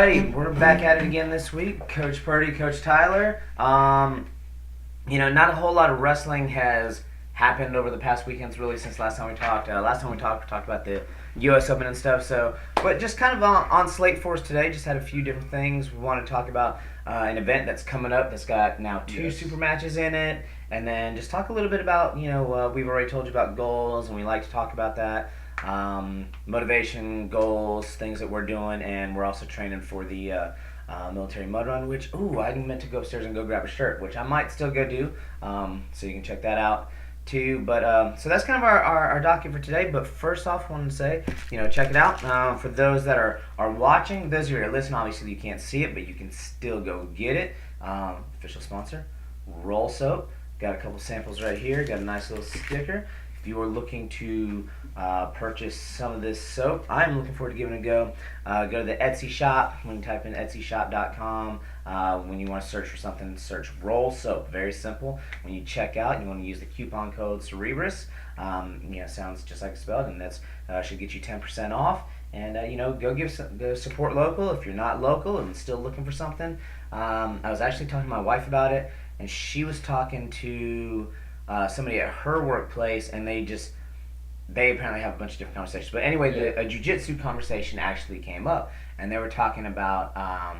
Alrighty, we're back at it again this week. Coach Purdy, Coach Tyler. Not a whole lot of wrestling has happened over the past weekends, really, since last time we talked. Last time we talked about the U.S. Open and stuff. So, but just kind of on slate for us today. Just had a few different things. We want to talk about an event that's coming up that's got now two super matches in it, and then just talk a little bit about we've already told you about goals, and we like to talk about that. Motivation, goals, things that we're doing, and we're also training for the military mud run, which, I meant to go upstairs and go grab a shirt, which I might still go do, so you can check that out too. But so that's kind of our docket for today. But first off, I wanted to say, check it out. For those that are watching, those of you that are listening, obviously you can't see it, but you can still go get it. Official sponsor, Roll Soap. Got a couple samples right here. Got a nice little sticker. If you are looking to purchase some of this soap, I'm looking forward to giving it a go. Go to the Etsy shop. When you type in etsyshop.com, when you want to search for something, search Roll Soap. Very simple. When you check out, you want to use the coupon code Cerebrus. Sounds just like it's spelled, and that's should get you 10% off. And go support local. If you're not local and still looking for something, I was actually talking to my wife about it, and she was talking to somebody at her workplace, and they apparently have a bunch of different conversations. But anyway, a jiu-jitsu conversation actually came up, and they were talking about, I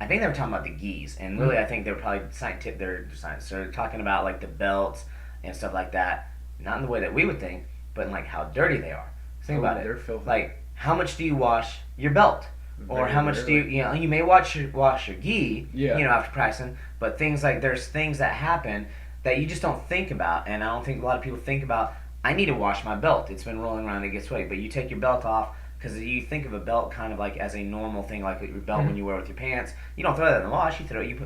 think they were talking about the gis, and really I think they were probably scientific. They're science. So they're talking about like the belts and stuff like that, not in the way that we would think, but in like how dirty they are. Think about it. They're filthy. Like, how much do you wash your belt? Or how much do you may wash your gi, after practicing, but there's things that happen that you just don't think about, and I don't think a lot of people think about, I need to wash my belt. It's been rolling around, it gets sweaty. But you take your belt off, because you think of a belt kind of like as a normal thing, like your belt when you wear with your pants. You don't throw that in the wash, you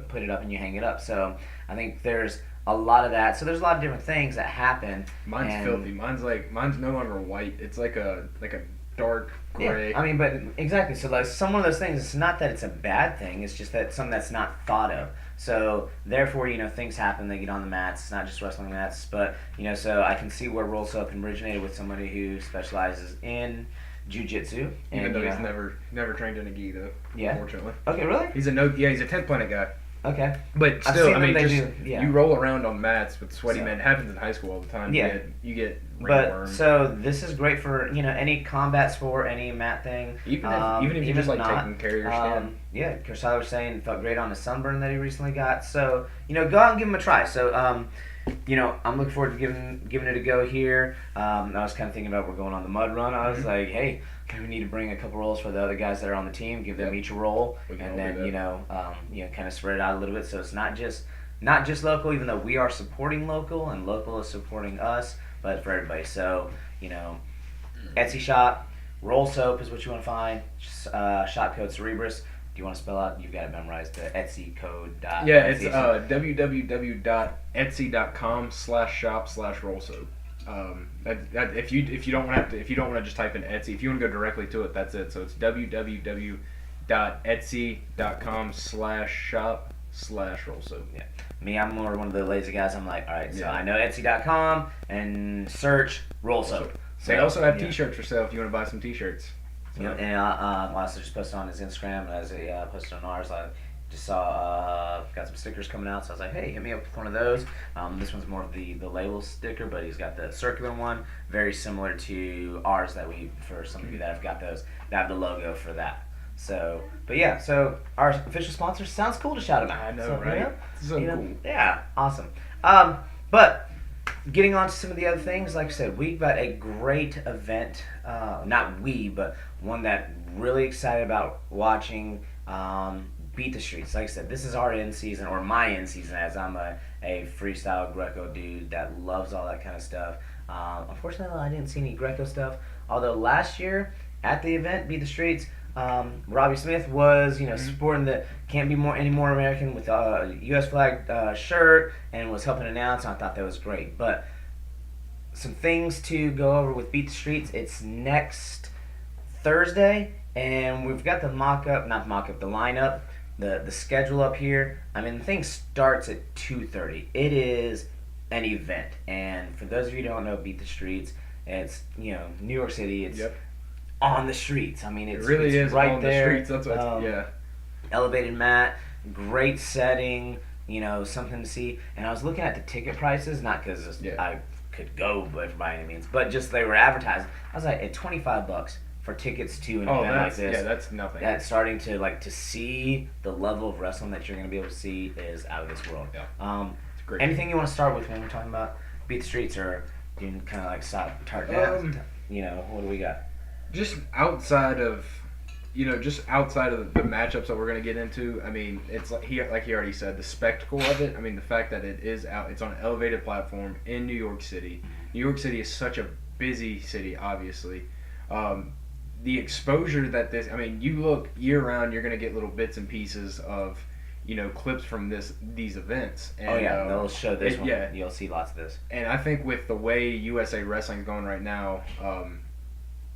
put it up and you hang it up. So I think there's a lot of that. So there's a lot of different things that happen. Mine's filthy. Mine's no longer white. It's like a dark gray. Yeah, I mean, but exactly. So like some of those things, it's not that it's a bad thing. It's just that something that's not thought of. So therefore, things happen. They get on the mats. It's not just wrestling mats, but so I can see where Roll Soap originated with somebody who specializes in jiu-jitsu. Even though he's never trained in a gi, though. Yeah. Unfortunately. Okay, really? He's a 10th Planet guy. Okay. But still, I mean, you roll around on mats with sweaty men. It happens in high school all the time. Yeah. You get ringworm. So this is great for any combat sport, any mat thing. Even if you just like taking care of your skin. Yeah, because Tyler was saying it felt great on the sunburn that he recently got. So go out and give him a try. So I'm looking forward to giving it a go here. I was kind of thinking about we're going on the mud run. I was like, hey, we need to bring a couple rolls for the other guys that are on the team. Give them each a roll, and then kind of spread it out a little bit. So it's not just local, even though we are supporting local and local is supporting us, but for everybody. So Etsy shop, Roll Soap is what you want to find. Shop code Cerebrus. Do you want to spell out? You've got it memorized. The Etsy code. Yeah, it's www.etsy.com/shop/rollsoap. If you don't want to just type in Etsy, if you want to go directly to it, that's it. So it's www.etsy.com/shop/rollsoap. Yeah. Me, I'm more one of the lazy guys. I'm like, all right, so I know Etsy.com and search Roll Soap. So, they also have T-shirts for sale if you want to buy some T-shirts. So. And I also just posted on his Instagram, as he posted on ours. I just saw got some stickers coming out, so I was like, hey, hit me up with one of those. This one's more of the label sticker, but he's got the circular one, very similar to ours that for some of you that have got those, that have the logo for that. So, but yeah, so our official sponsor, sounds cool to shout them out. I know, right? So cool. Yeah, awesome. But getting on to some of the other things, like I said, we've got a great event. Not we, but one that really excited about watching. Beat the Streets. Like I said, this is our end season, or my end season, as I'm a freestyle Greco dude that loves all that kind of stuff. Unfortunately, I didn't see any Greco stuff. Although last year at the event, Beat the Streets, Robbie Smith was, sporting the Can't Be Any More American with a U.S. flag shirt and was helping announce, and I thought that was great. But some things to go over with Beat the Streets. It's next Thursday, and we've got the the lineup, the schedule up here. I mean, the thing starts at 2:30. It is an event, and for those of you who don't know Beat the Streets, it's New York City. It's on the streets. I mean, it really is right on there. the streets. That's what. elevated mat, great setting, something to see. And I was looking at the ticket prices, not because Yeah. I could go by any means, but just they were advertised. I was like, at $25 for tickets to an Oh, event like this. that's nothing. That's starting to see the level of wrestling that you're going to be able to see is out of this world. Yeah. It's great. Anything you want to start with when we're talking about Beat the Streets, or you can kind of like start down? What do we got? Just outside of the matchups that we're gonna get into, I mean, it's like he already said, the spectacle of it. I mean, the fact that it's on an elevated platform in New York City. New York City is such a busy city, obviously. The exposure that this, I mean, you look year round, you're gonna get little bits and pieces of, clips from these events. And, they'll show this one. Yeah, You'll see lots of this. and I think with the way USA Wrestling's going right now,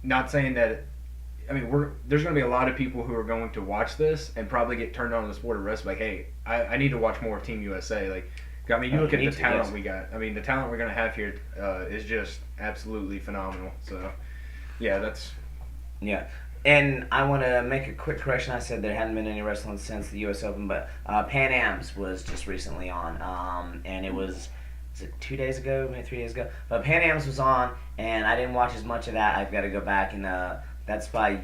not saying that. I mean, there's going to be a lot of people who are going to watch this and probably get turned on to the sport of wrestling. Like, hey, I need to watch more of Team USA. Like, I mean, you look at the talent we got. I mean, the talent we're going to have here is just absolutely phenomenal. So, yeah, that's. Yeah. And I want to make a quick correction. I said there hadn't been any wrestling since the U.S. Open, but Pan Am's was just recently on. And it was it 2 days ago, maybe 3 days ago? But Pan Am's was on, and I didn't watch as much of that. I've got to go back and that's by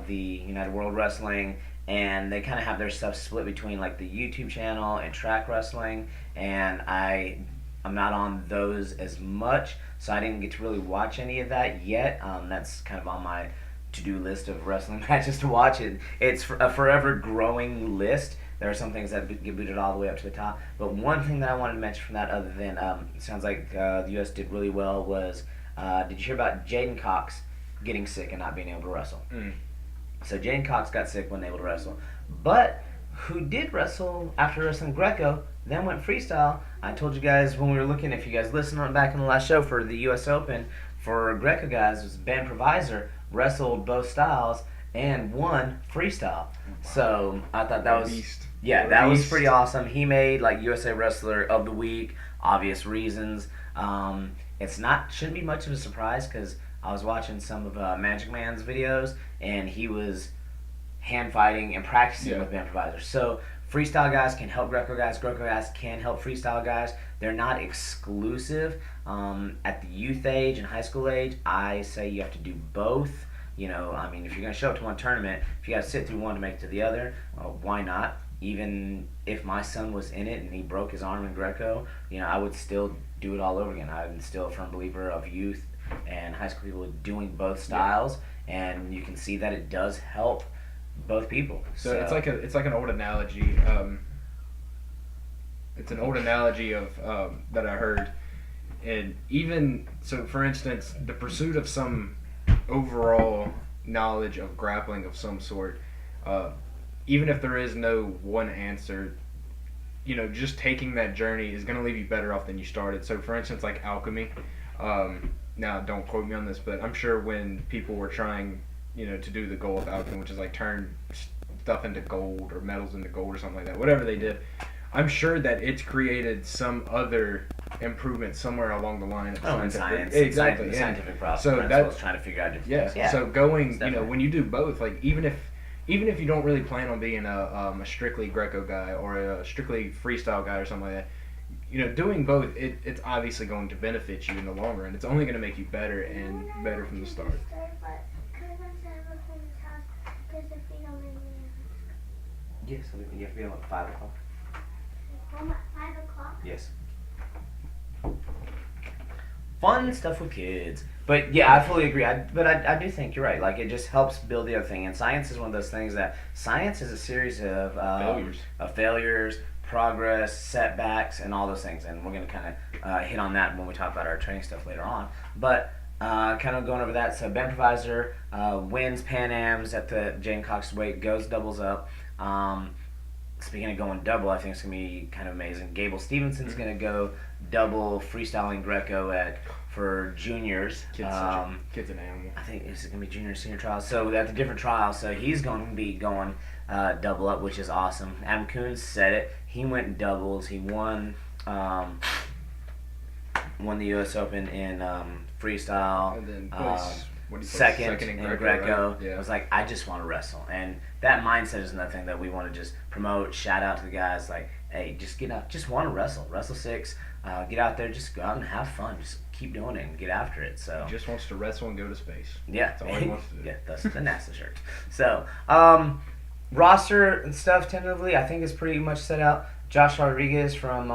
the United World Wrestling, and they kind of have their stuff split between like the YouTube channel and Track Wrestling, and I'm not on those as much, so I didn't get to really watch any of that yet. That's kind of on my to-do list of wrestling matches to watch. It's a forever growing list. There are some things that get booted all the way up to the top, but one thing that I wanted to mention from that, other than it sounds like the U.S. did really well, was did you hear about Jaden Cox getting sick and not being able to wrestle? So Jaden Cox got sick, wasn't able to wrestle. But who did wrestle after wrestling Greco, then went freestyle. I told you guys when we were looking, if you guys listened back in the last show for the U.S. Open, for Greco guys, was Ben Provisor, wrestled both styles and won freestyle. So I thought that was beast. That was pretty awesome. He made like USA Wrestler of the Week, obvious reasons. Shouldn't be much of a surprise because I was watching some of Magic Man's videos, and he was hand fighting and practicing with Ben Provisor. So freestyle guys can help Greco guys can help freestyle guys. They're not exclusive. At the youth age and high school age, I say you have to do both. I mean, if you're going to show up to one tournament, if you got to sit through one to make it to the other, why not? Even if my son was in it and he broke his arm in Greco, I would still do it all over again. I'm still a firm believer of youth and high school people doing both styles, and you can see that it does help both people. So it's like an old analogy. It's an old analogy of that I heard, and even so, for instance, the pursuit of some overall knowledge of grappling of some sort, even if there is no one answer, just taking that journey is going to leave you better off than you started. So, for instance, like alchemy. Now, don't quote me on this, but I'm sure when people were trying, to do the goal of alchemy, which is like turn stuff into gold or metals into gold or something like that, whatever they did, I'm sure that it's created some other improvement somewhere along the line. In science, exactly, the scientific process. So that's trying to figure out different things. Yeah. So going, when you do both, like even if you don't really plan on being a strictly Greco guy or a strictly freestyle guy or something like that, doing both, it's obviously going to benefit you in the long run. It's only going to make you better and better from the start. Yes, you have to be on at 5 o'clock. Home at 5 o'clock? Yes. Fun stuff with kids. But yeah, I fully agree. I do think you're right. Like, it just helps build the other thing. And science is one of those things that science is a series of failures, progress, setbacks, and all those things. And we're going to kind of hit on that when we talk about our training stuff later on. But kind of going over that. So Ben Provisor wins Pan Am's at the Jaden Cox weight, goes doubles up. Speaking of going double, I think it's going to be kind of amazing. Gable Stevenson's going to go double freestyling Greco for juniors. Kid's an animal. I think it's going to be junior senior trials. So at the different trials, so he's going to be going double up, which is awesome. Adam Coons said it. He went doubles. He won the U.S. Open in freestyle. And then what do you put, second in Greco. right? Yeah. I was like, I just want to wrestle, and that mindset is another thing that we want to just promote. Shout out to the guys, like, hey, just get out, just want to wrestle 6, get out there, just go out and have fun, just keep doing it and get after it. So He just wants to wrestle and go to space. yeah, That's all he wants to do. yeah, that's the NASA shirt. So roster and stuff tentatively, I think is pretty much set out. Josh Rodriguez from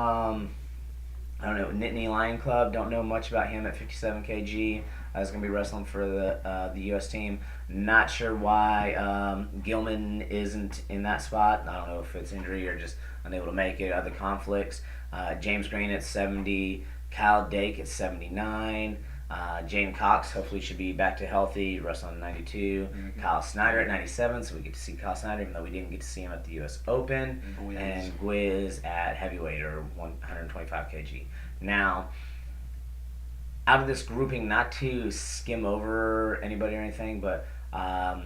I don't know, Nittany Lion Club. Don't know much about him at 57 kg. He's going to be wrestling for the U.S. team. Not sure why Gilman isn't in that spot. I don't know if it's injury or just unable to make it, other conflicts. James Green at 70. Kyle Dake at 79. Jane Cox hopefully should be back to healthy, wrestling at 92. Mhm. Kyle Snyder at 97, so we get to see Kyle Snyder, even though we didn't get to see him at the U.S. Open. And Gwiz at heavyweight, or 125 kg. Now, out of this grouping, not to skim over anybody or anything, but I was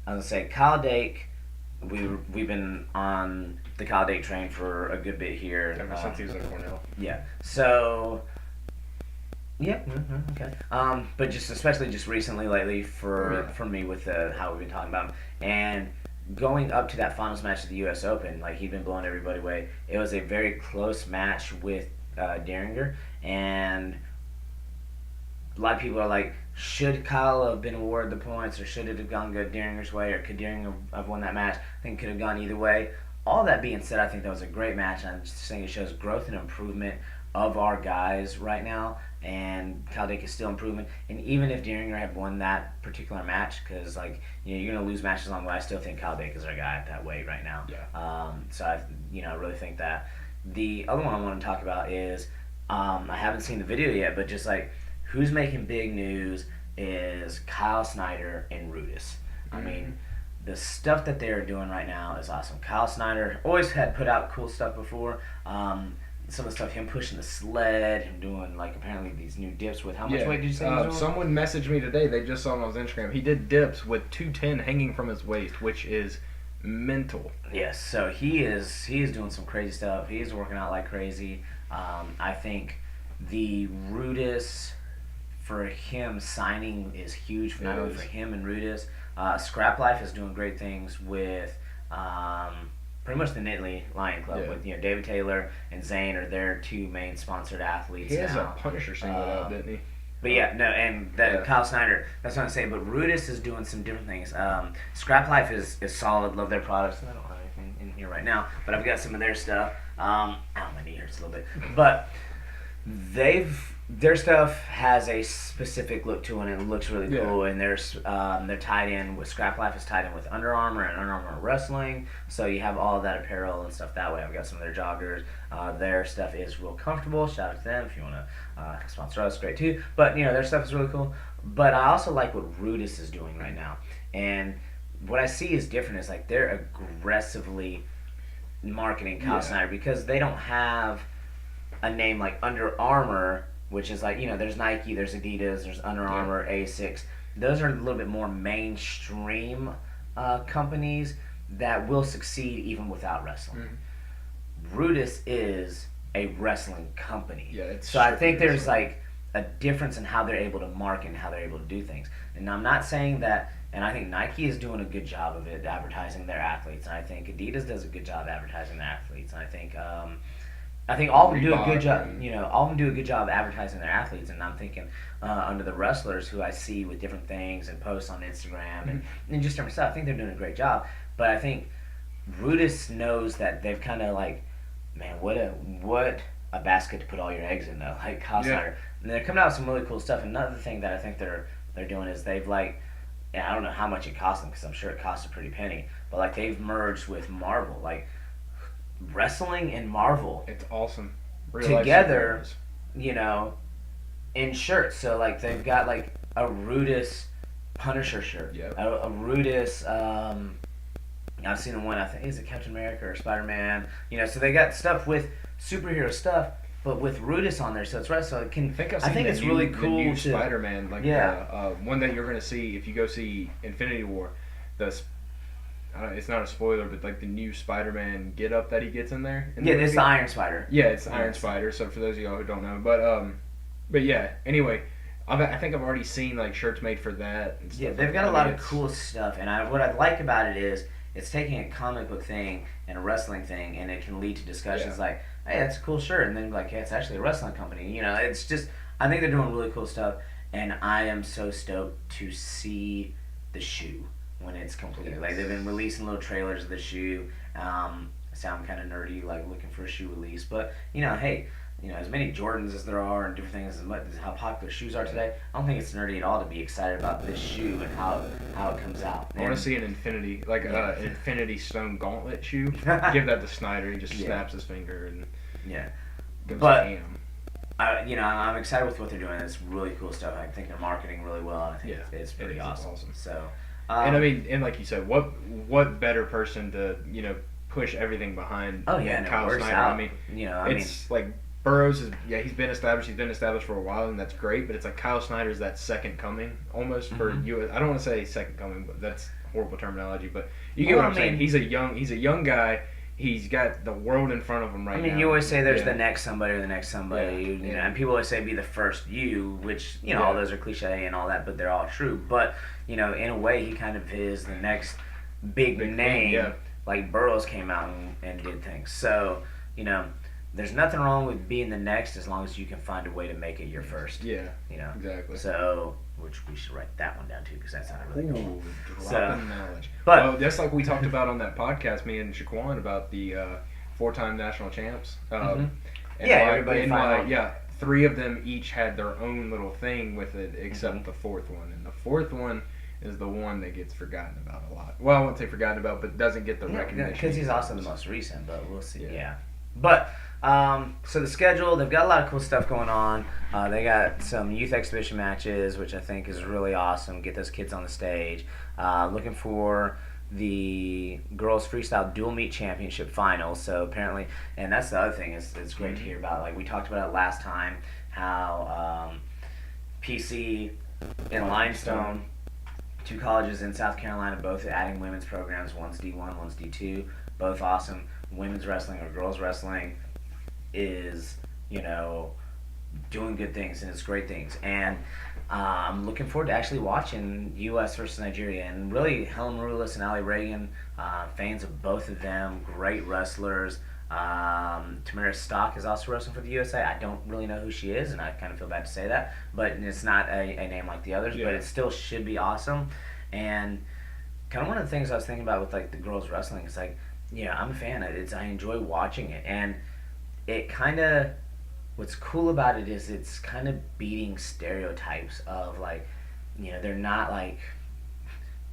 going to say Kyle Dake, we've been on the Kyle Dake train for a good bit here. Ever since he was at Cornell. Yeah. So, yeah, okay. But just especially just recently, lately, for me with how we've been talking about him, and going up to that finals match of the U.S. Open, like he'd been blowing everybody away. It was a very close match with Derringer, and a lot of people are like, should Kyle have been awarded the points, or should it have gone good Deringer's way, or could Deringer have won that match? I think it could have gone either way. All that being said, I think that was a great match, and I'm just saying it shows growth and improvement of our guys right now, and Kyle Dake is still improving. And even if Deringer had won that particular match, because like you're gonna lose matches along the way, I still think Kyle Dake is our guy at that weight right now. Yeah. So I really think that. The other one I want to talk about is I haven't seen the video yet, but just like who's making big news is Kyle Snyder and Rudis. I mean, the stuff that they're doing right now is awesome. Kyle Snyder always had put out cool stuff before. Some of the stuff, him pushing the sled, him doing like apparently these new dips with how much weight did you say? He was doing? Someone messaged me today. They just saw him on his Instagram. He did dips with 210 hanging from his waist, which is mental. Yes, so he is doing some crazy stuff. He's working out like crazy. I think the Rudis for him signing is huge, not only for him and Rudis. Scrap Life is doing great things with pretty much the Nittany Lion Club with David Taylor and Zane are their two main sponsored athletes. He has now. a Punisher single out, didn't he? But yeah, no, and Kyle Snyder, that's what I'm saying. But Rudis is doing some different things. Scrap Life is solid. Love their products. I don't have anything in here right now, but I've got some of their stuff. Ow, my knee hurts a little bit. But their stuff has a specific look to it, and it looks really cool. And they're tied in with Scrap Life is tied in with Under Armour and Under Armour Wrestling, so you have all of that apparel and stuff that way. I've got some of their joggers. Their stuff is real comfortable. Shout out to them if you want to sponsor us, great too. But their stuff is really cool. But I also like what Rudis is doing right now, and what I see is different. Is like they're aggressively marketing Kyle Snyder because they don't have a name like Under Armour, which is like, there's Nike, there's Adidas, there's Under Armour, Asics. Those are a little bit more mainstream companies that will succeed even without wrestling. Rudis is a wrestling company. So I think there's like a difference in how they're able to market and how they're able to do things. And I'm not saying that, and I think Nike is doing a good job of it, advertising their athletes. And I think Adidas does a good job advertising their athletes. And I think all of them do a good job. All of them do a good job advertising their athletes. And I'm thinking under the wrestlers who I see with different things and posts on Instagram and just different stuff, I think they're doing a great job. But I think Rudis knows that they've kind of like, man, what a basket to put all your eggs in though. Like Kyle Snyder, and they're coming out with some really cool stuff. Another thing that I think they're doing is they've like, and I don't know how much it cost them because I'm sure it cost a pretty penny, but like they've merged with Marvel, like wrestling and Marvel. It's awesome. Together, in shirts. So like they've got like a Rudis Punisher shirt, a Rudis. I've seen the one, I think is it Captain America or Spider-Man. So they got stuff with superhero stuff, but with Rudis on there, so it's right. So it can. I think it's really cool. The new Spider-Man, like one that you're gonna see if you go see Infinity War. It's not a spoiler, but like the new Spider-Man get up that he gets in there. It's the Iron Spider. Yeah, it's the Iron Spider. So for those of y'all who don't know, but yeah. Anyway, I think I've already seen like shirts made for that. And stuff Yeah, they've like got that. a lot I mean, of cool stuff, and what I like about it is it's taking a comic book thing and a wrestling thing, and it can lead to discussions Yeah. like, "Hey, that's a cool shirt," and then like, "Hey, it's actually a wrestling company." You know, it's just I think they're doing really cool stuff, and I am so stoked to see the shoe when it's completed. Yes. Like they've been releasing little trailers of the shoe. Sound kind of nerdy, like looking for a shoe release, but hey, as many Jordans as there are and different things, as much as how popular shoes are today, I don't think it's nerdy at all to be excited about this shoe and how it comes out. I want to see an Infinity, like an Infinity Stone Gauntlet shoe. Give that to Snyder. He just Yeah. snaps his finger and Yeah, goes But- ham. I'm excited with what they're doing. It's really cool stuff. I think they're marketing really well. And I think Yeah, it's pretty it is. It's awesome. awesome. So, And I mean, and like you said, what better person to push everything behind? oh yeah, than and it Kyle works Snyder. out. I mean, I mean, it's like Burroughs is he's been established for a while, and that's great. But it's like Kyle Snyder's that second coming almost for Mhm. US. I don't want to say second coming, but that's horrible terminology. But you get Well, what I'm I saying. mean- He's a young guy. He's got the world in front of him right I now. mean, you always say there's Yeah. the next somebody or the next somebody, Yeah. and people always say be the first you, which Yeah. all those are cliche and all that, but they're all true. But in a way, he kind of is the next big Big thing, name. yeah. Like Burroughs came out and did things. So there's nothing wrong with being the next as long as you can find a way to make it your first. Yeah, You know. exactly. So, which we should write that one down too, because that's not really cool. Ooh, dropping So- knowledge. but- Well, that's like we talked about on that podcast, me and Shaquan, about the four-time national champs. Mhm. And Yeah, why- everybody and find why- out. yeah, three of them each had their own little thing with it, except Mhm. the fourth one. And the fourth one is the one that gets forgotten about a lot. Well, I won't say forgotten about, but doesn't get the recognition. Because he's he also the deserves. most recent, but we'll see. Yeah. Yeah. But so the schedule, they've got a lot of cool stuff going on. They got some youth exhibition matches, which I think is really awesome. Get those kids on the stage. Looking for the girls freestyle dual meet championship final. So apparently, and that's the other thing is it's great to hear about. Like we talked about it last time, how PC and Limestone, two colleges in South Carolina, both adding women's programs. One's D1, one's D2. Both awesome. Women's wrestling or girls wrestling is doing good things, and it's great things. And I'm looking forward to actually watching U.S. versus Nigeria. And really, Helen Maroulis and Ali Reagan, fans of both of them, great wrestlers. Tamara Stock is also wrestling for the USA. I don't really know who she is, and I kind of feel bad to say that, but it's not a name like the others, Yeah. but it still should be awesome. And kind of one of the things I was thinking about with like the girls wrestling is like, I'm a fan of it. I enjoy watching it, and it kind of what's cool about it is it's kind of beating stereotypes of like, they're not like,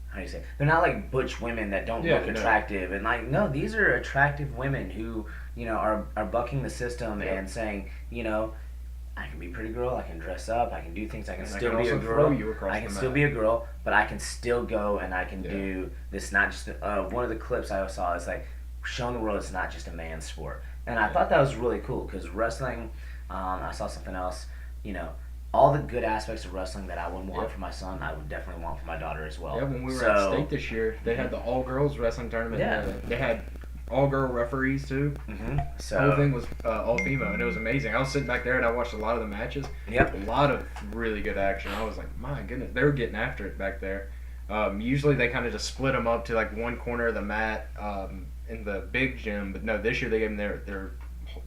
how do you say, they're not like butch women that don't Yeah, look no. attractive, and like, no, these are attractive women who are bucking the system Yeah. and saying, I can be a pretty girl, I can dress up, I can do things, I can And I still can be a also girl, throw you across I can the still mat. be a girl, but I can still go and I can Yeah. do this. Not just one of the clips I saw is like showing the world it's not just a man's sport, and I Yeah. thought that was really cool because wrestling. I saw something else. All the good aspects of wrestling that I would want Yeah. for my son, I would definitely want for my daughter as well. Yeah, when we were So- at state this year, they had the all girls wrestling tournament. Yeah. They had all girl referees too. Mhm. The whole So thing was all female, and it was amazing. I was sitting back there and I watched a lot of the matches. yep. A lot of really good action. I was like, my goodness, they were getting after it back there. Usually they kind of just split them up to like one corner of the mat in the big gym, but no, this year they gave them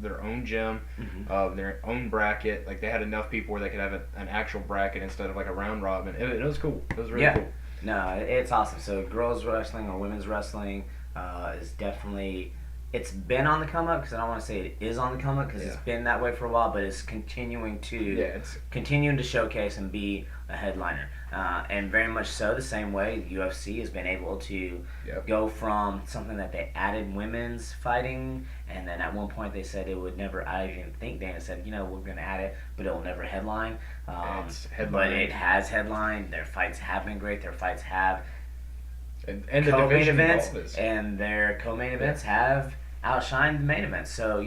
their own gym, Mhm. their own bracket. Like they had enough people where they could have an actual bracket instead of like a round robin. It was cool. It was really Yeah. cool. No, it's awesome. So girls wrestling or women's wrestling is definitely. It's been on the come up because I don't want to say it is on the come up because it's Yeah. been that way for a while, but it's continuing to It's showcase and be a headliner, and very much so the same way UFC has been able to Yep. go from something that they added women's fighting, and then at one point they said it would never. I even think Dana said, we're going to add it, but it will never headline. It's But headlined. it has headlined. Their fights have been great. Their fights have and the co-main division events, involved is- and their co-main events have outshined the main events. So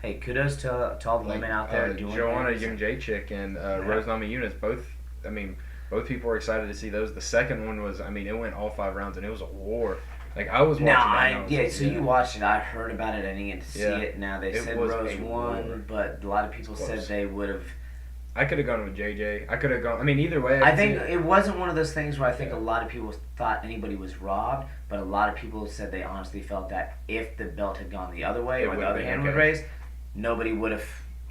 hey, kudos to all the women out there doing Joanna things. Jędrzejczyk and Rose Namajunas, both. I mean, both people were excited to see those. The second one was, it went all 5 rounds and it was a war. Like I was watching. No, that and I was like, so you watched it. I heard about it. I didn't get to see Yeah. it. Now they It said was Rose a won, war. but a lot of people It's said close. they would have I could have gone with JJ. I could have gone. I mean, either way. I could think see it. it wasn't one of those things where I think Yeah. a lot of people thought anybody was robbed, but a lot of people said they honestly felt that if the belt had gone the other way It or the would've other been hand would okay. raised, nobody would have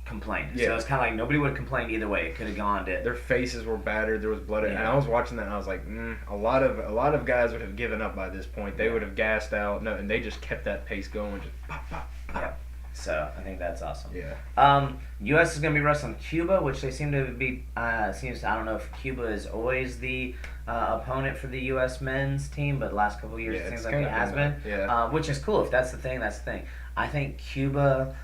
complained. So Yeah. it's kind of like nobody would have complained either way. It could have gone to Their faces were battered. There was blood, and Yeah. I was watching that, and I was like, a lot of guys would have given up by this point. They would have gassed out. No, and they just kept that pace going. Just pop, pop, pop. Yeah. So I think that's awesome. Yeah. U.S. is going to be wrestling Cuba, which they seem to be. Seems I don't know if Cuba is always the opponent for the U.S. men's team, but the last couple of years Yeah, it seems it's like it kinda has been been. that, yeah. Which is cool. If that's the thing, that's the thing. I think Cuba,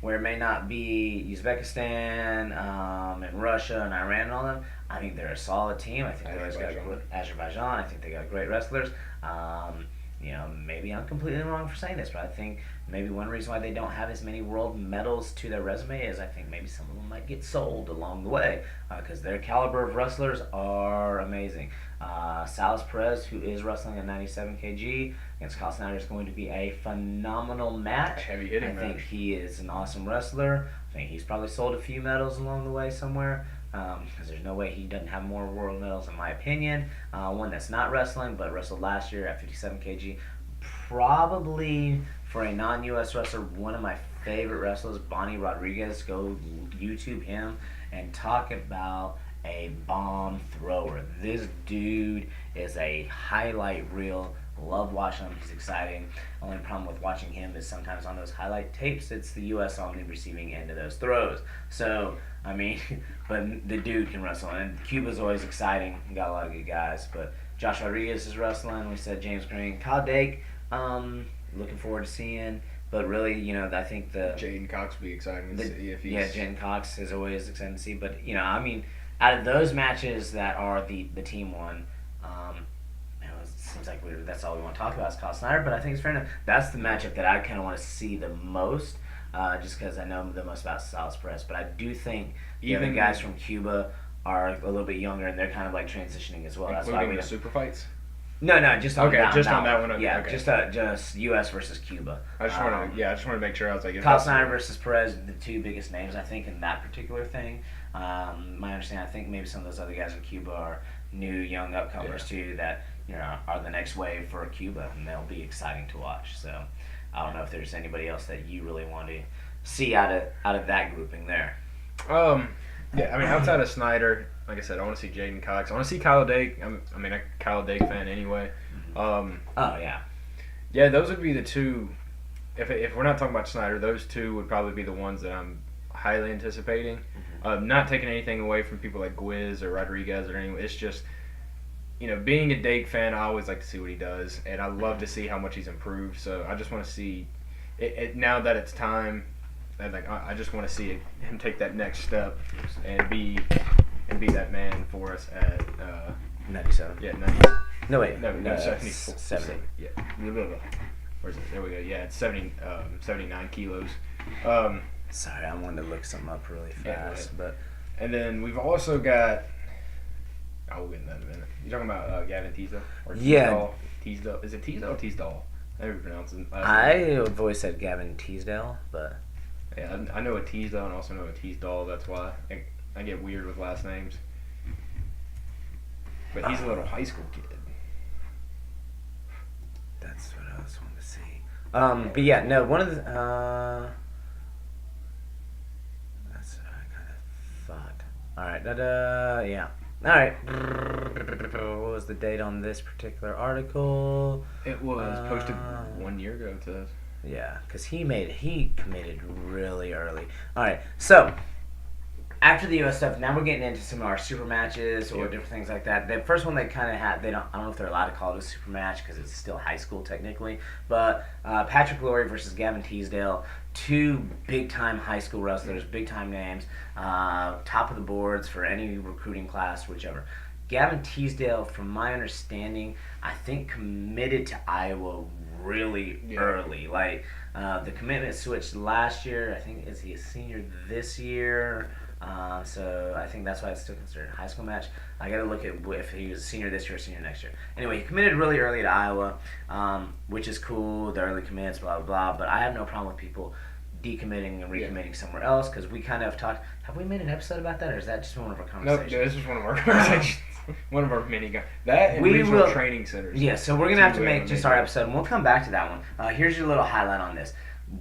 where it may not be Uzbekistan and Russia and Iran and all them, I think they're a solid team. I think they always got Azerbaijan. I think they got great wrestlers. Maybe I'm completely wrong for saying this, but I think maybe one reason why they don't have as many world medals to their resume is I think maybe some of them might get sold along the way because their caliber of wrestlers are amazing. Salas Perez, who is wrestling at 97 kg against Kyle Snyder, is going to be a phenomenal match. Heavy hitting I think match. he is an awesome wrestler. I think he's probably sold a few medals along the way somewhere. Because there's no way he doesn't have more world medals, in my opinion. One that's not wrestling, but wrestled last year at 57 kg. Probably for a non-U.S. wrestler, one of my favorite wrestlers, Bonnie Rodriguez. Go YouTube him and talk about a bomb thrower. This dude is a highlight reel. Love watching him. He's exciting. Only problem with watching him is sometimes on those highlight tapes, it's the U.S. on the receiving end of those throws. So, I mean, but the dude can wrestle. And Cuba's always exciting. Got a lot of good guys. But Josh Rodriguez is wrestling. We said James Green. Kyle Dake, looking forward to seeing. But really, I think the... Jaden Cox would be exciting to see if he's... Yeah, Jaden Cox is always exciting to see. But, I mean, out of those matches that are the team one, it seems like that's all we want to talk about is Kyle Snyder, but I think it's fair enough. That's the matchup that I kind of want to see the most, just because I know the most about Salas Perez. But I do think even the guys from Cuba are a little bit younger, and they're kind of like transitioning as well. That's why Including we the super fights? No, just on that. On that one. Okay, yeah, okay. just U.S. versus Cuba. I just wanted to make sure. I was like, if Kyle that's- Snyder versus Perez, the two biggest names I think in that particular thing. My understanding, I think maybe some of those other guys in Cuba are new, young upcomers too that are the next wave for Cuba, and they'll be exciting to watch. So I don't know if there's anybody else that you really want to see out of that grouping there. Yeah, I mean, outside of Snyder, like I said, I want to see Jaden Cox. I want to see Kyle Dake. I'm a Kyle Dake fan anyway. Oh yeah. Yeah, those would be the two. If we're not talking about Snyder, those two would probably be the ones that I'm highly anticipating. Not taking anything away from people like Gwiz or Rodriguez or anyone. It's just, being a Dake fan, I always like to see what he does, and I love to see how much he's improved. So I just want to see it now that it's time. I just want to see him take that next step and be that man for us at 97. yeah 90. No wait. No, 74. 70. Yeah. Where's it? There we go. Yeah, it's 79 kilos. Sorry, I wanted to look something up really Yeah, go fast, but And then we've also got. We'll get into that in a minute. You talking about Gavin Teasdale? Or Yeah. Teasdale. Is it Teasdale or Teasdale? I never pronounce it. I've always said Gavin Teasdale, but Yeah, I know a Teasdale and also know a Teasdale. That's why I get weird with last names. But he's a little high school kid. that's what I was wanting to see. But yeah, no, one of the that's what I kind of thought. All right, yeah. All right. What was the date on this particular article? It was posted 1 year ago to us. Yeah, because he committed really early. All right, so after the U.S. stuff, now we're getting into some of our super matches or Yep. different things like that. The first one they kind of had, I don't know if they're allowed to call it a super match because it's still high school technically, but Patrick Laurie versus Gavin Teasdale, two big-time high school wrestlers, big-time names, top of the boards for any recruiting class, whichever. Gavin Teasdale, from my understanding, I think committed to Iowa really early. Like, the commitment switched last year. I think, is he a senior this year? So I think that's why it's still considered a high school match. I got to look at if he was a senior this year or senior next year. Anyway, he committed really early to Iowa, which is cool. The early commits, blah, blah, blah. But I have no problem with people decommitting and recommitting somewhere else, because we kind of talked. Have we made an episode about that, or is that just one of our Nope, conversations? this is one of our conversations. One of our mini guys. That and We regional will- training centers. Yeah, so we're gonna have to Two make just major- our episode, and we'll come back to that one. Here's your little highlight on this.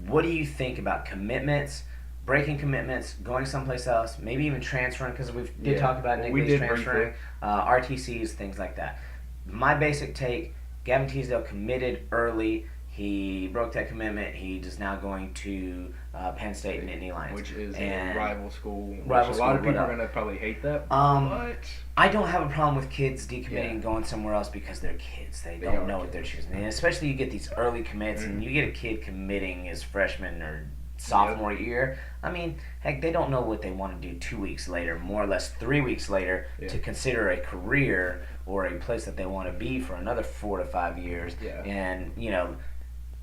What do you think about commitments, breaking commitments, going someplace else, maybe even transferring? Because we did Yeah. talk about Well, Nick we Lee's did transferring, briefly. RTCs, things like that. My basic take: Gavin Teasdale committed early. He broke that commitment. He is now going to Penn State and Nittany Lions, Which is And- a rival school. Which Rival a lot of school, people are what going to probably hate that. Um, but I don't have a problem with kids decommitting Yeah. and going somewhere else because they're kids. They They don't are know what they're kids. choosing. And especially you get these early commits and you get a kid committing his freshman or sophomore year. I mean, heck, they don't know what they want to do 2 weeks later, more or less 3 weeks later, Yeah. to consider a career or a place that they want to be for another 4 to 5 years. Yeah. And,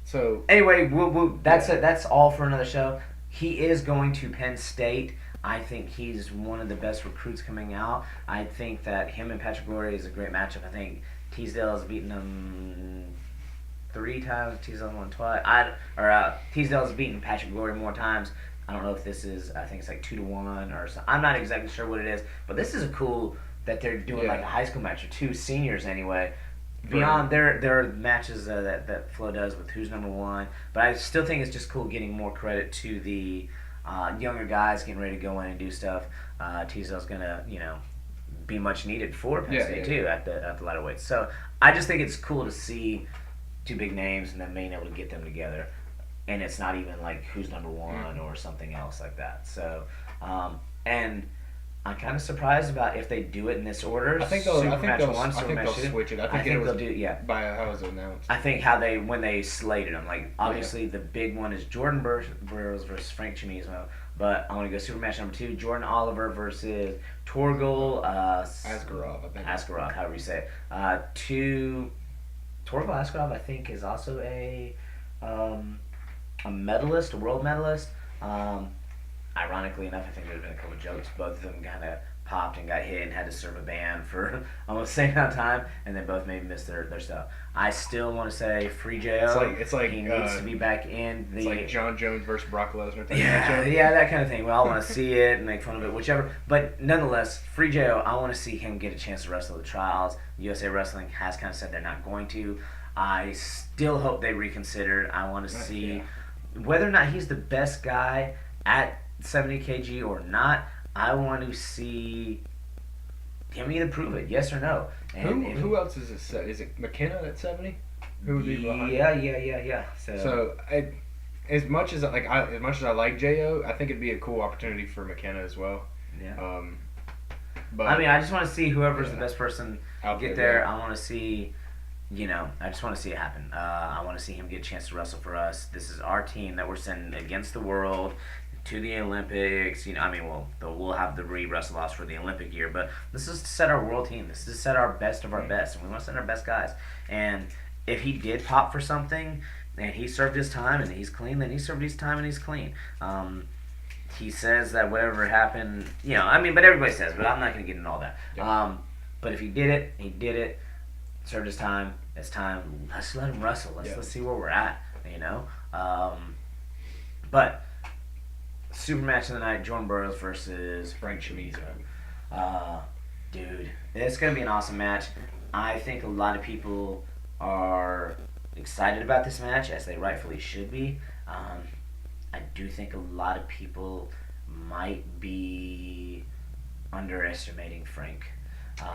so anyway, that's all for another show. He is going to Penn State. I think he's one of the best recruits coming out. I think that him and Patrick Glory is a great matchup. I think Teasdale has beaten him 3 times. Teasdale won twice. Teasdale has beaten Patrick Glory more times. I don't know if this is. I think it's like 2-1 or something. I'm not exactly sure what it is, but this is a cool that they're doing Yeah. like a high school match or 2 seniors anyway. Beyond there are matches that Flo does with who's number one, but I still think it's just cool getting more credit to the younger guys getting ready to go in and do stuff. Teasdale's gonna be much needed for Penn State too at the lighter weights. So I just think it's cool to see 2 big names and then being able to get them together, and it's not even like who's number one or something else like that. So and I'm kind of surprised about if they do it in this order. I think they'll Supermatch 1, Supermatch 2. switch it. I I think, think it was they'll do, yeah. by how it was announced. I think when they slated them, like obviously the big one is Jordan Burroughs versus Frank Chamizo, but I want to go super match number 2, Jordan Oliver versus Torgal Askarov, I think. Askarov, however you say it. Torgal Askarov, I think, is also a medalist, a world medalist. Ironically enough, I think there's been a couple of jokes. Both of them kind of popped and got hit and had to serve a ban for almost the same amount of time, and they both maybe missed their stuff. I still want to say Free Jo. It's like he needs to be back in the. It's like John Jones versus Brock Lesnar. type Yeah, matchup. yeah, that kind of thing. We all want to see it and make fun of it, whichever. But nonetheless, Free Jo, I want to see him get a chance to wrestle the trials. USA Wrestling has kind of said they're not going to. I still hope they reconsider. I want to see whether or not he's the best guy at 70 kg or not. I want to see him either prove it, yes or no. And Who else is this? Is it McKenna at 70? Who would be behind? Yeah. So as much as I like Jo, I think it'd be a cool opportunity for McKenna as well. Yeah. But I mean, I just want to see whoever's the best person out get there. I want to see, I just want to see it happen. I want to see him get a chance to wrestle for us. This is our team that we're sending against the world to the Olympics. We'll have the wrestle-offs for the Olympic year, but this is to set our world team. This is to set our best of our best, and we want to send our best guys. And if he did pop for something, and he served his time, and he's clean, then he served his time, and he's clean. He says that whatever happened, but everybody says, but I'm not going to get into all that. Yeah. But if he did it, he did it, served his time, it's time, let's let him wrestle. Let's see where we're at, But, super match of the night, Jordan Burroughs versus Frank Chamizo. Dude, it's going to be an awesome match. I think a lot of people are excited about this match, as they rightfully should be. I do think a lot of people might be underestimating Frank.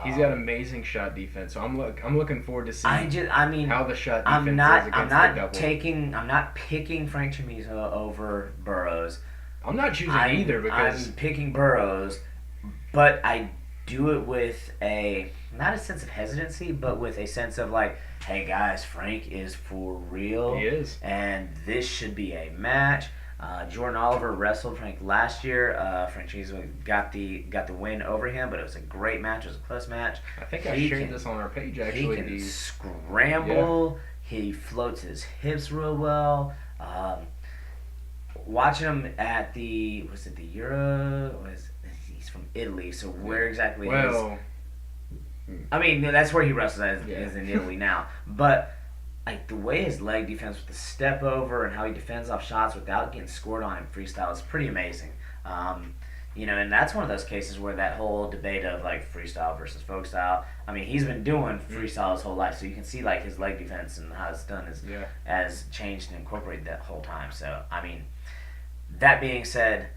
He's got amazing shot defense, so I'm looking forward to seeing how the shot defense I'm is against the double. I'm not picking Frank Chamizo over Burroughs. I'm not choosing either because I'm picking Burroughs, but I do it with not a sense of hesitancy, but with a sense of like, hey guys, Frank is for real. He is. And this should be a match. Jordan Oliver wrestled Frank last year. Frank Chamizo got the win over him, but it was a great match. It was a close match. I think I shared this on our page actually. He can scramble. Yeah. He floats his hips real well. Watching him at the Euro? He's from Italy, so where exactly is? I mean, that's where he wrestles is in Italy now. But like the way his leg defense with the step over and how he defends off shots without getting scored on in freestyle is pretty amazing. Um, and that's one of those cases where that whole debate of like freestyle versus folk style. I mean, he's been doing freestyle his whole life, so you can see like his leg defense and how it's done has changed and incorporated that whole time. So I mean, that being said,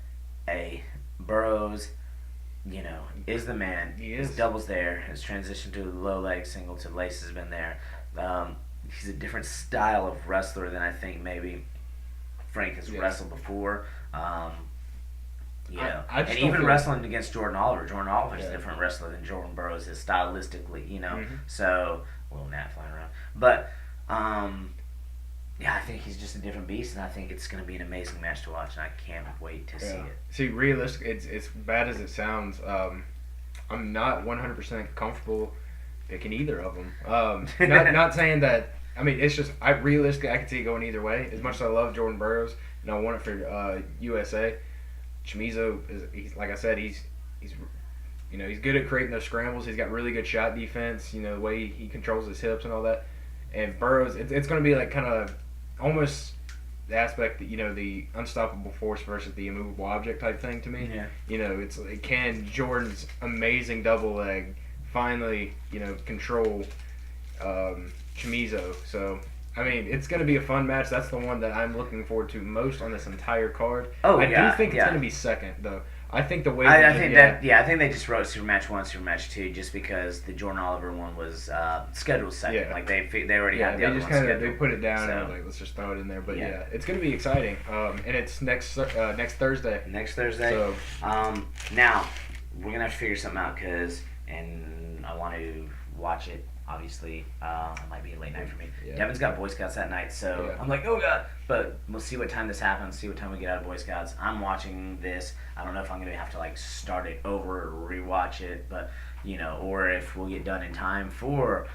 Burroughs, is the man. He is. His double's there. His transition to low leg single to lace has been there. He's a different style of wrestler than I think maybe Frank has wrestled before. I And just even don't feel- wrestling against Jordan Oliver. Jordan Oliver's a different wrestler than Jordan Burroughs is stylistically, So, little gnat flying around. But, I think he's just a different beast, and I think it's going to be an amazing match to watch, and I can't wait to see it. See, realistic. It's bad as it sounds. I'm not 100% comfortable picking either of them. Not saying that. I mean, it's just realistically I can see it going either way. As much as I love Jordan Burroughs and I want it for USA, Chamizo he's like I said he's good at creating those scrambles. He's got really good shot defense. The way he controls his hips and all that. And Burroughs, it's going to be like kind of almost the aspect that the unstoppable force versus the immovable object type thing to me. It's like, can Jordan's amazing double leg finally control Chamizo? So I mean, it's going to be a fun match. That's the one that I'm looking forward to most on this entire card. I do think it's going to be second though. I think the way I think they just wrote Super Match 1, Super Match 2 just because the Jordan Oliver one was scheduled second. Yeah. Like they already had the other one scheduled. They put it down and like let's just throw it in there. But it's going to be exciting. And it's next Thursday. Next Thursday. So now we're gonna have to figure something out and I want to watch it. Obviously, it might be a late night for me. Yeah. Devin's got Boy Scouts that night, so I'm like, oh god. But we'll see what time this happens. See what time we get out of Boy Scouts. I'm watching this. I don't know if I'm gonna have to like start it over or rewatch it, but or if we'll get done in time for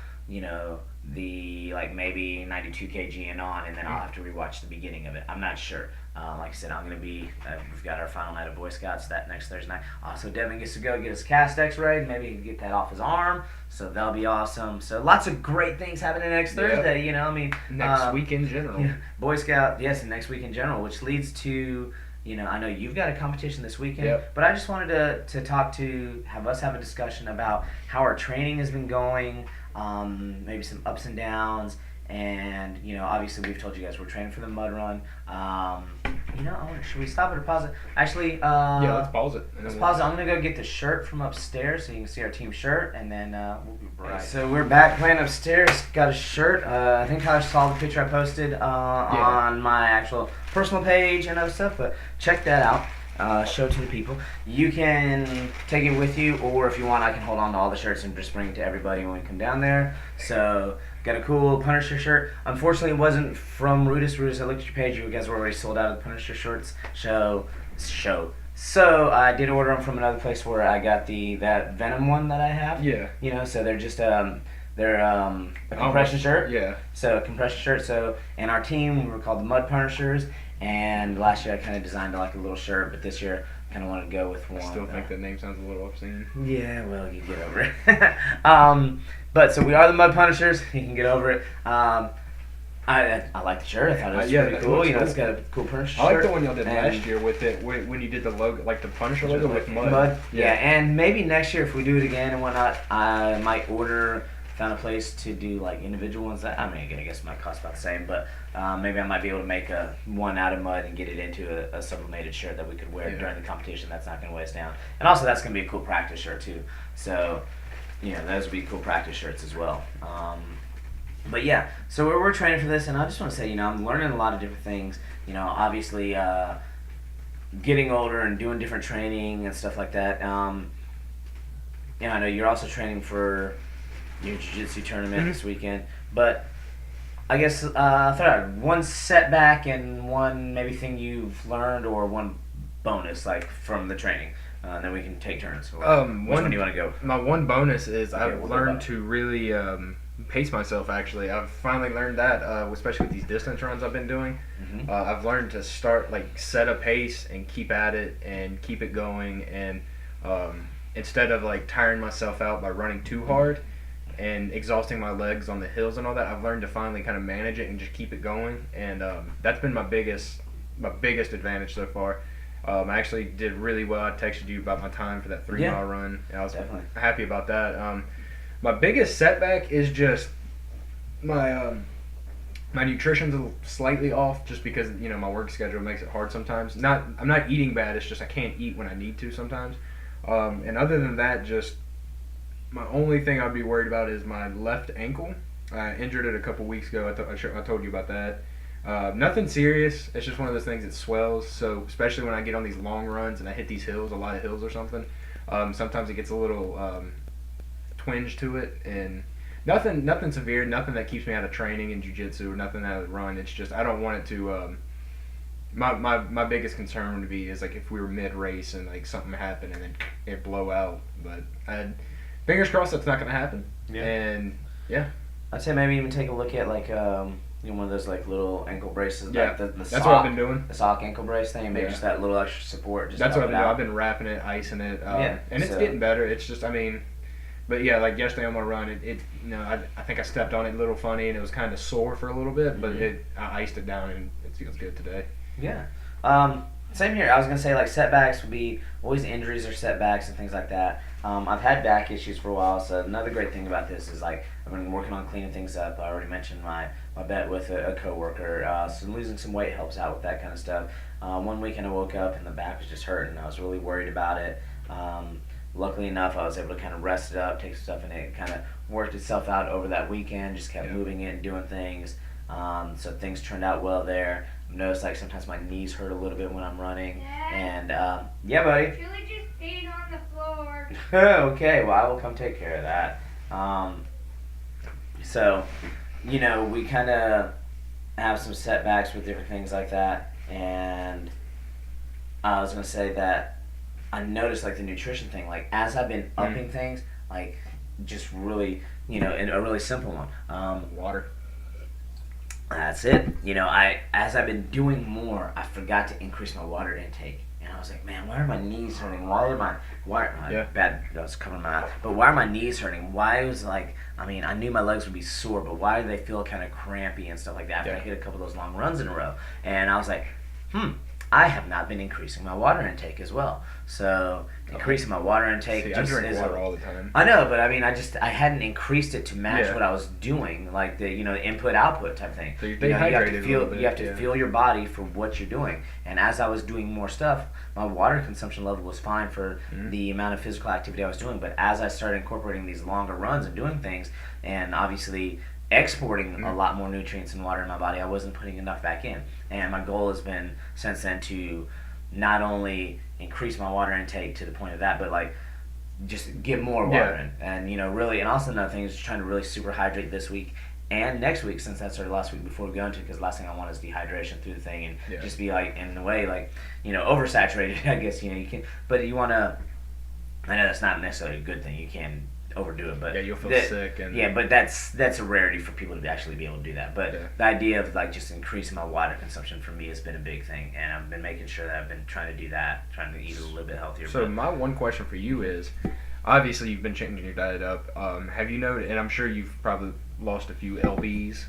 the like maybe 92 kg and on, and then I'll have to rewatch the beginning of it. I'm not sure. Like I said, I'm gonna be. We've got our final night of Boy Scouts that next Thursday night. So Devin gets to go get his cast X-ray. Maybe he can get that off his arm. So that'll be awesome. So lots of great things happening next Thursday. I mean, next week in general. Boy Scout, yes, and next week in general, which leads to. I know you've got a competition this weekend, but I just wanted to have us have a discussion about how our training has been going, maybe some ups and downs, and obviously we've told you guys we're training for the mud run. Should we stop it or pause it? Actually, let's pause it. Let's pause it. I'm gonna go get the shirt from upstairs so you can see our team shirt, and then we'll be right. So we're back playing upstairs. Got a shirt. I think Tyler saw the picture I posted on my actual personal page and other stuff, but check that out. Show it to the people. You can take it with you, or if you want, I can hold on to all the shirts and just bring it to everybody when we come down there. So, got a cool Punisher shirt. Unfortunately, it wasn't from Rudis. I looked at your page. You guys were already sold out of the Punisher shirts. So I did order them from another place where I got that Venom one that I have. Yeah. So they're just a compression shirt. Yeah. So a compression shirt. So and our team we were called the Mud Punishers. And last year I kind of designed like a little shirt, but this year I kind of wanted to go with one. I still think that name sounds a little obscene. Yeah, well, you get over it. But so we are the Mud Punishers. You can get over it. I like the shirt. I thought it was pretty cool. It's got a cool Punisher shirt. I like the one y'all did last year with it when you did the logo, like the Punisher logo with mud. Yeah, and maybe next year if we do it again and whatnot, I might found a place to do like individual ones. I guess it might cost about the same, but maybe I might be able to make one out of mud and get it into a sublimated shirt that we could wear during the competition. That's not going to weigh us down, and also that's going to be a cool practice shirt too. So, those would be cool practice shirts as well. But yeah, so we're training for this, and I just want to say, I'm learning a lot of different things. Obviously, getting older and doing different training and stuff like that. I know you're also training for your jiu-jitsu tournament this weekend, but I guess throw out one setback and one maybe thing you've learned or one bonus like from the training, and then we can take turns. Which one do you want to go? My one bonus is I've learned to really pace myself. Actually, I've finally learned that, especially with these distance runs I've been doing. I've learned to start set a pace and keep at it and keep it going, and instead of tiring myself out by running too hard. and exhausting my legs on the hills and all that, I've learned to finally kind of manage it and just keep it going, and that's been my biggest advantage so far. I actually did really well. I texted you about my time for that 3 mile run, and I was definitely happy about that. My biggest setback is just my my nutrition's slightly off, just because my work schedule makes it hard sometimes. I'm not eating bad. It's just I can't eat when I need to sometimes. And other than that, just my only thing I'd be worried about is my left ankle. I injured it a couple weeks ago. I told you about that. Nothing serious. It's just one of those things that swells. So especially when I get on these long runs and I hit these hills, a lot of hills or something, sometimes it gets a little twinge to it, and nothing severe, nothing that keeps me out of training in jiu-jitsu or nothing out of the run. It's just I don't want it to. My biggest concern would be is like if we were mid-race and like something happened and then it blow out. But fingers crossed that's not going to happen. Yeah. And yeah, I'd say maybe even take a look at like one of those like little ankle braces. Yeah, like the that's sock, what I've been doing. The sock ankle brace thing, maybe Yeah. just that little extra support. Just That's to what I've help been it doing. out. I've been wrapping it, icing it, Yeah, and it's so- getting better. It's just but yeah, like yesterday on my run, I think I stepped on it a little funny and it was kind of sore for a little bit, but Mhm. I iced it down and it feels good today. Yeah. Same here. I was gonna say like setbacks would be always injuries or setbacks and things like that. I've had back issues for a while, so another great thing about this is like I've been working on cleaning things up. I already mentioned my bet with a coworker. So losing some weight helps out with that kind of stuff. One weekend I woke up and the back was just hurting. I was really worried about it. Luckily enough, I was able to kind of rest it up, take some stuff, and it kind of worked itself out over that weekend. Just kept moving it and doing things. So things turned out well there. I've noticed like sometimes my knees hurt a little bit when I'm running. Dad? And yeah, buddy. Julie just peed on the floor. Okay, well I will come take care of that. So, we kind of have some setbacks with different things like that, and I was gonna say that I noticed like the nutrition thing, like as I've been upping things, like just really, in a really simple one. Water. That's it. As I've been doing more, I forgot to increase my water intake. And I was like, man, why are my knees hurting? Bad, that was covering my mouth. But why are my knees hurting? Why was I knew my legs would be sore, but why do they feel kind of crampy and stuff like that after I hit a couple of those long runs in a row? And I was like, I have not been increasing my water intake as well. So increasing my water intake. See, I just drink is water all the time. I know, but I hadn't increased it to match Yeah. what I was doing, like the input output type thing. So you're You have dehydrated to a feel little bit, you have to yeah. feel your body for what you're doing. And as I was doing more stuff, my water consumption level was fine for the amount of physical activity I was doing. But as I started incorporating these longer runs and doing things, and obviously exporting a lot more nutrients and water in my body, I wasn't putting enough back in. And my goal has been since then to not only increase my water intake to the point of that, but like just get more water in. And really, and also another thing is trying to really super hydrate this week and next week, since that's our last week before we go into it, because the last thing I want is dehydration through the thing and just be like in a way like oversaturated. I guess you can, but you want to. I know that's not necessarily a good thing. You can overdo it, but You'll feel sick and but that's a rarity for people to actually be able to do that. But the idea of like just increasing my water consumption for me has been a big thing, and I've been making sure that I've been trying to do that, trying to eat a little bit healthier. So my one question for you is, obviously you've been changing your diet up. Have you noticed, and I'm sure you've probably lost a few lbs,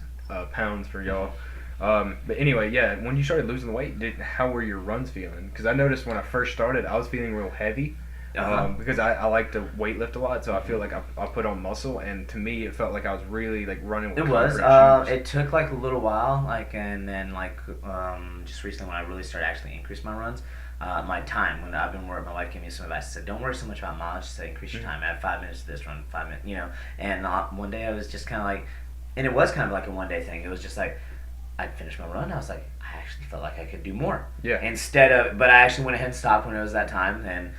pounds for y'all. But anyway, when you started losing the weight, how were your runs feeling? Because I noticed when I first started, I was feeling real heavy. Because I like to weight lift a lot, so I feel like I put on muscle, and to me it felt like I was really like running with It was. concrete shoes. It took like a little while, and then just recently when I really started actually increase my runs, my time when I've been working, my wife gave me some advice. She said, "Don't worry so much about mileage. Just say increase your time. Add 5 minutes to this run, 5 minutes, And one day I was just kind of like, and it was kind of like a one day thing. It was just like I'd finished my run. I was like, I actually felt like I could do more. Yeah. But I actually went ahead and stopped when it was that time, and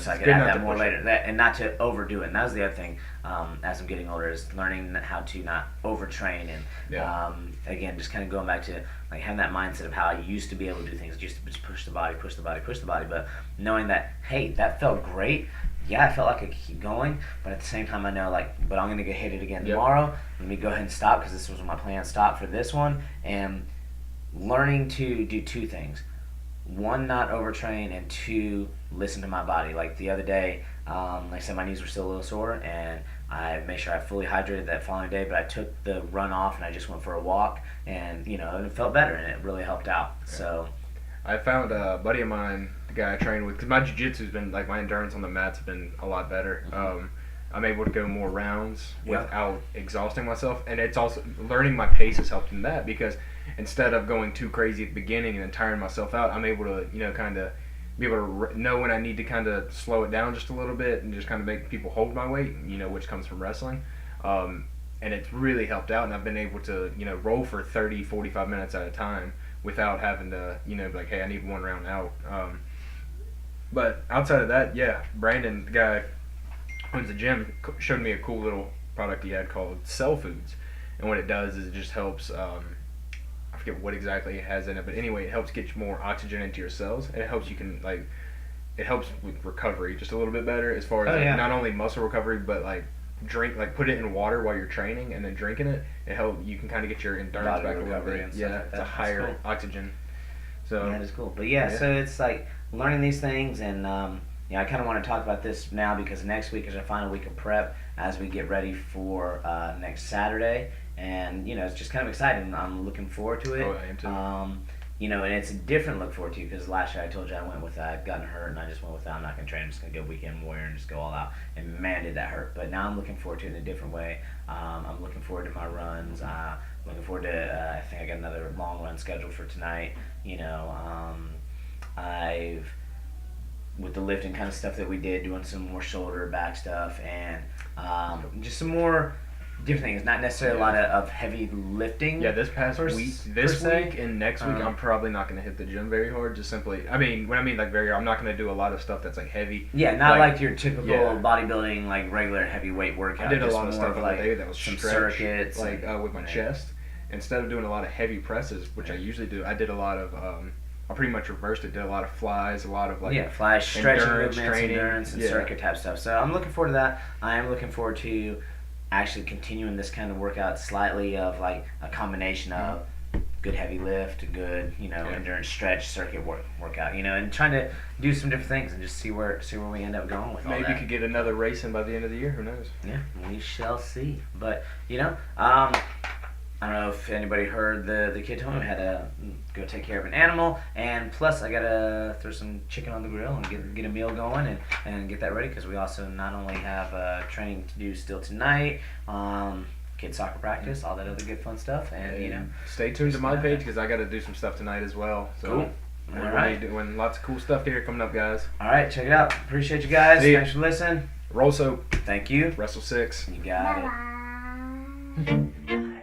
so I could good add not that to more push it. later. And not to overdo it. And that was the other thing. As I'm getting older, is learning how to not overtrain, and again, just kind of going back to like having that mindset of how I used to be able to do things. I used to just push the body, but knowing that, hey, that felt great. Yeah, I felt like I could keep going, but at the same time, I know but I'm gonna go hit it again tomorrow. Let me go ahead and stop because this was my plan. Stop for this one, and learning to do two things: one, not overtrain, and two, listen to my body. Like the other day, like I said, my knees were still a little sore, and I made sure I fully hydrated that following day. But I took the run off and I just went for a walk, and it felt better, and it really helped out. So I found a buddy of mine, the guy I train with, because my jiu-jitsu's been, like, my endurance on the mats have been a lot better. I'm able to go more rounds without exhausting myself, and it's also, learning my pace has helped in that, because instead of going too crazy at the beginning and then tiring myself out, I'm able to, kind of be able to know when I need to kind of slow it down just a little bit and just kind of make people hold my weight, which comes from wrestling. And it's really helped out, and I've been able to, roll for 30, 45 minutes at a time without having to, be like, hey, I need one round out. But outside of that, yeah, Brandon, the guy who owns the gym, showed me a cool little product he had called Cell Foods. And what it does is it just helps, I forget what exactly it has in it, but anyway, it helps get more oxygen into your cells, and it helps it helps with recovery just a little bit better as far as not only muscle recovery, but put it in water while you're training and then drinking it. You can kind of get your endurance back a little bit. Yeah, it's a higher oxygen. So yeah, that is cool. But so it's like learning these things, and I kind of want to talk about this now because next week is our final week of prep as we get ready for next Saturday, and it's just kind of exciting. I'm looking forward to it. Oh, I am too. And it's a different look forward to because last year I told you I went with that. I'd gotten hurt and I just went with that. I'm not going to train. I'm just going to go weekend warrior and just go all out. And man, did that hurt. But now I'm looking forward to it in a different way. I'm looking forward to my runs. Looking forward to, I think I got another long run scheduled for tonight. With the lifting kind of stuff that we did, doing some more shoulder, back stuff, and just some more different things. Not necessarily a lot of heavy lifting. Yeah, this week and next week, I'm probably not going to hit the gym very hard. Just simply, when I mean like very hard, I'm not going to do a lot of stuff that's like heavy. Yeah, not like your typical bodybuilding, like regular heavyweight workout. I did a lot of stuff the other day that was some stretch, circuits, with my chest. Instead of doing a lot of heavy presses, which I usually do, I did a lot of. I pretty much reversed it. Did a lot of flies, a lot of flies, stretching endurance movements, training, endurance, and circuit type stuff. So I'm looking forward to that. I am looking forward to actually continuing this kind of workout slightly of like a combination of good heavy lift, good endurance stretch circuit workout, and trying to do some different things and just see where we end up going with all that. Maybe you could get another race in by the end of the year. Who knows? Yeah, we shall see. But I don't know if anybody heard the kid told me I had to go take care of an animal, and plus I gotta throw some chicken on the grill and get a meal going and get that ready because we also not only have training to do still tonight, kid soccer practice, all that other good fun stuff, and stay tuned to my page because I got to do some stuff tonight as well. So cool. We're going to be doing lots of cool stuff here coming up, guys. All right, check it out. Appreciate you guys. Thanks for listening. Roll soap. Thank you. Wrestle 6. You got Bye-bye. it.